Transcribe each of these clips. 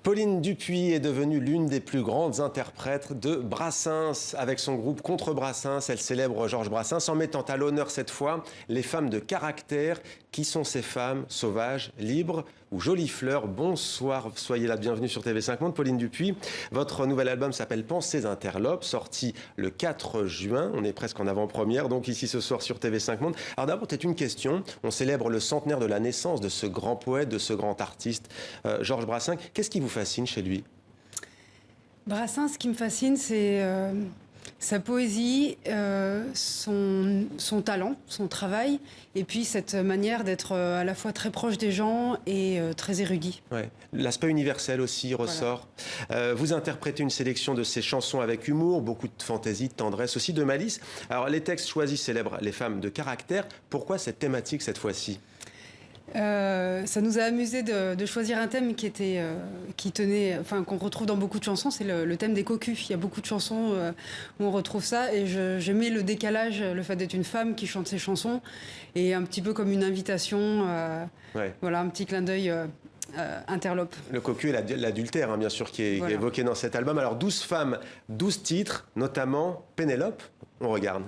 Pauline Dupuis est devenue l'une des plus grandes interprètes de Brassens. Avec son groupe Contre Brassens, elle célèbre Georges Brassens en mettant à l'honneur cette fois les femmes de caractère. Qui sont ces femmes sauvages, libres ou jolies fleurs? Bonsoir, soyez la bienvenue sur TV5 Monde. Pauline Dupuis, votre nouvel album s'appelle Pensées interlopes, sorti le 4 juin. On est presque en avant-première, donc ici ce soir sur TV5 Monde. Alors d'abord, peut-être une question. On célèbre le centenaire de la naissance de ce grand poète, de ce grand artiste, Georges Brassens. Qu'est-ce qui vous fascine chez lui? Brassens, ce qui me fascine, c'est sa poésie, son talent, son travail, et puis cette manière d'être à la fois très proche des gens et très érudit. Ouais. L'aspect universel aussi ressort. Voilà. Vous interprétez une sélection de ses chansons avec humour, beaucoup de fantaisie, de tendresse, aussi de malice. Alors les textes choisis célèbrent les femmes de caractère. Pourquoi cette thématique cette fois-ci? Ça nous a amusé de choisir un thème qu'on retrouve dans beaucoup de chansons, c'est le thème des cocus. Il y a beaucoup de chansons où on retrouve ça, et j'aimais le décalage, le fait d'être une femme qui chante ses chansons, et un petit peu comme une invitation, voilà, un petit clin d'œil interlope. Le cocu et l'adultère, hein, bien sûr, qui est évoqué dans cet album. Alors 12 femmes, 12 titres, notamment Pénélope. On regarde.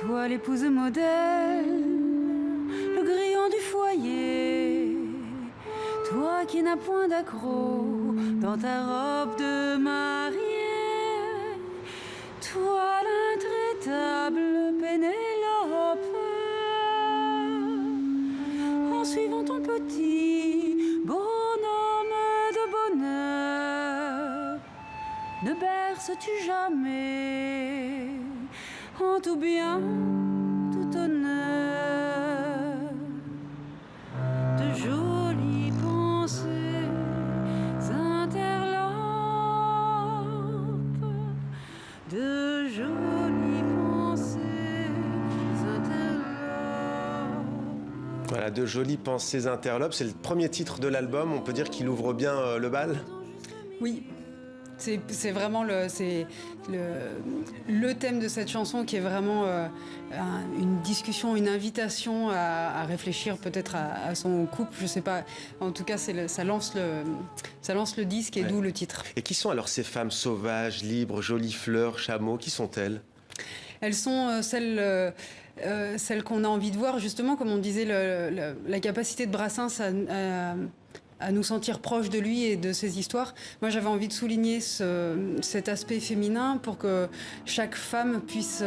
Toi l'épouse modèle, le grillon du foyer, toi qui n'as point d'accroc dans ta robe de mariée, toi l'intraitable Pénélope, en suivant ton petit bonhomme de bonheur, ne berces-tu jamais en tout bien, tout honneur, de jolies pensées interlopes, de jolies pensées interlopes. Voilà, de jolies pensées interlopes. C'est le premier titre de l'album. On peut dire qu'il ouvre bien le bal. Oui. C'est vraiment le thème de cette chanson qui est vraiment une discussion, une invitation à réfléchir peut-être à son couple, je sais pas. En tout cas, ça lance le disque et d'où le titre. Et qui sont alors ces femmes sauvages, libres, jolies fleurs, chameaux? Qui sont-elles? Elles sont celles qu'on a envie de voir, justement, comme on disait, la capacité de Brassens à nous sentir proches de lui et de ses histoires. Moi, j'avais envie de souligner cet aspect féminin pour que chaque femme puisse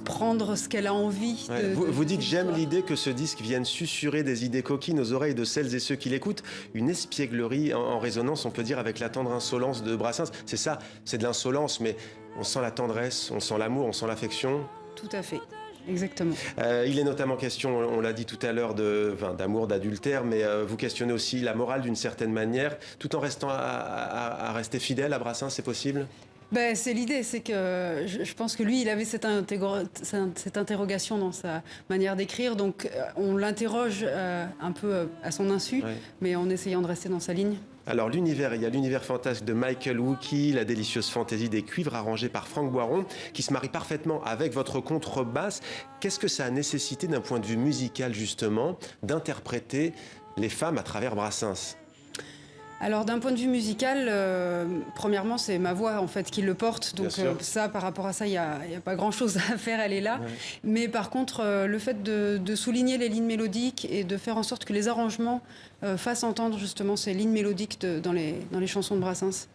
prendre ce qu'elle a envie. Vous dites, j'aime l'idée que ce disque vienne susurrer des idées coquines aux oreilles de celles et ceux qui l'écoutent. Une espièglerie en résonance, on peut dire, avec la tendre insolence de Brassens. C'est ça, c'est de l'insolence, mais on sent la tendresse, on sent l'amour, on sent l'affection. Tout à fait. Exactement. Il est notamment question, on l'a dit tout à l'heure, d'amour, d'adultère, mais vous questionnez aussi la morale d'une certaine manière, tout en restant à rester fidèle à Brassens, c'est possible? Ben, c'est l'idée, c'est que je pense que lui, il avait cette interrogation dans sa manière d'écrire, donc on l'interroge un peu à son insu, mais en essayant de rester dans sa ligne. Alors l'univers, il y a l'univers fantasque de Michael Wookie, la délicieuse fantaisie des cuivres arrangés par Franck Boiron, qui se marie parfaitement avec votre contrebasse. Qu'est-ce que ça a nécessité d'un point de vue musical, justement, d'interpréter les femmes à travers Brassens? Alors d'un point de vue musical, premièrement c'est ma voix en fait qui le porte, donc ça par rapport à ça il y a pas grand chose à faire, elle est là. Mais par contre le fait de souligner les lignes mélodiques et de faire en sorte que les arrangements fassent entendre justement ces lignes mélodiques dans les chansons de Brassens.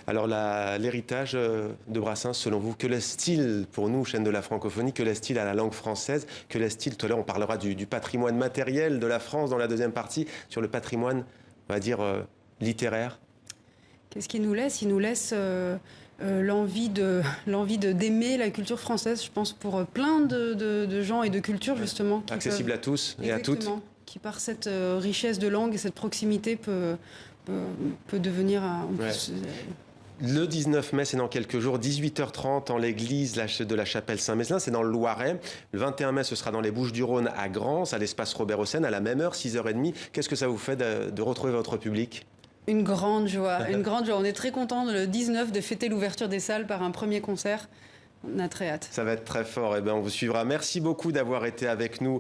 Alors l'héritage de Brassens, selon vous, que laisse-t-il pour nous, chaîne de la francophonie, que laisse-t-il à la langue française? Que laisse-t-il, tout à l'heure on parlera du patrimoine matériel de la France dans la deuxième partie, sur le patrimoine, on va dire, littéraire? Qu'est-ce qu'il nous laisse? Il nous laisse l'envie d'aimer la culture française, je pense, pour plein de gens et de cultures, justement. Accessible à tous et à toutes. Qui, par cette richesse de langue et cette proximité, peut devenir en plus... Le 19 mai, c'est dans quelques jours, 18h30 en l'église de la Chapelle Saint-Mézelin, c'est dans le Loiret. Le 21 mai, ce sera dans les Bouches-du-Rhône à Grance, à l'espace Robert Hossein, à la même heure, 6h30. Qu'est-ce que ça vous fait de retrouver votre public? Une grande joie, une grande joie. On est très contents le 19 de fêter l'ouverture des salles par un premier concert. On a très hâte. Ça va être très fort. Eh bien, on vous suivra. Merci beaucoup d'avoir été avec nous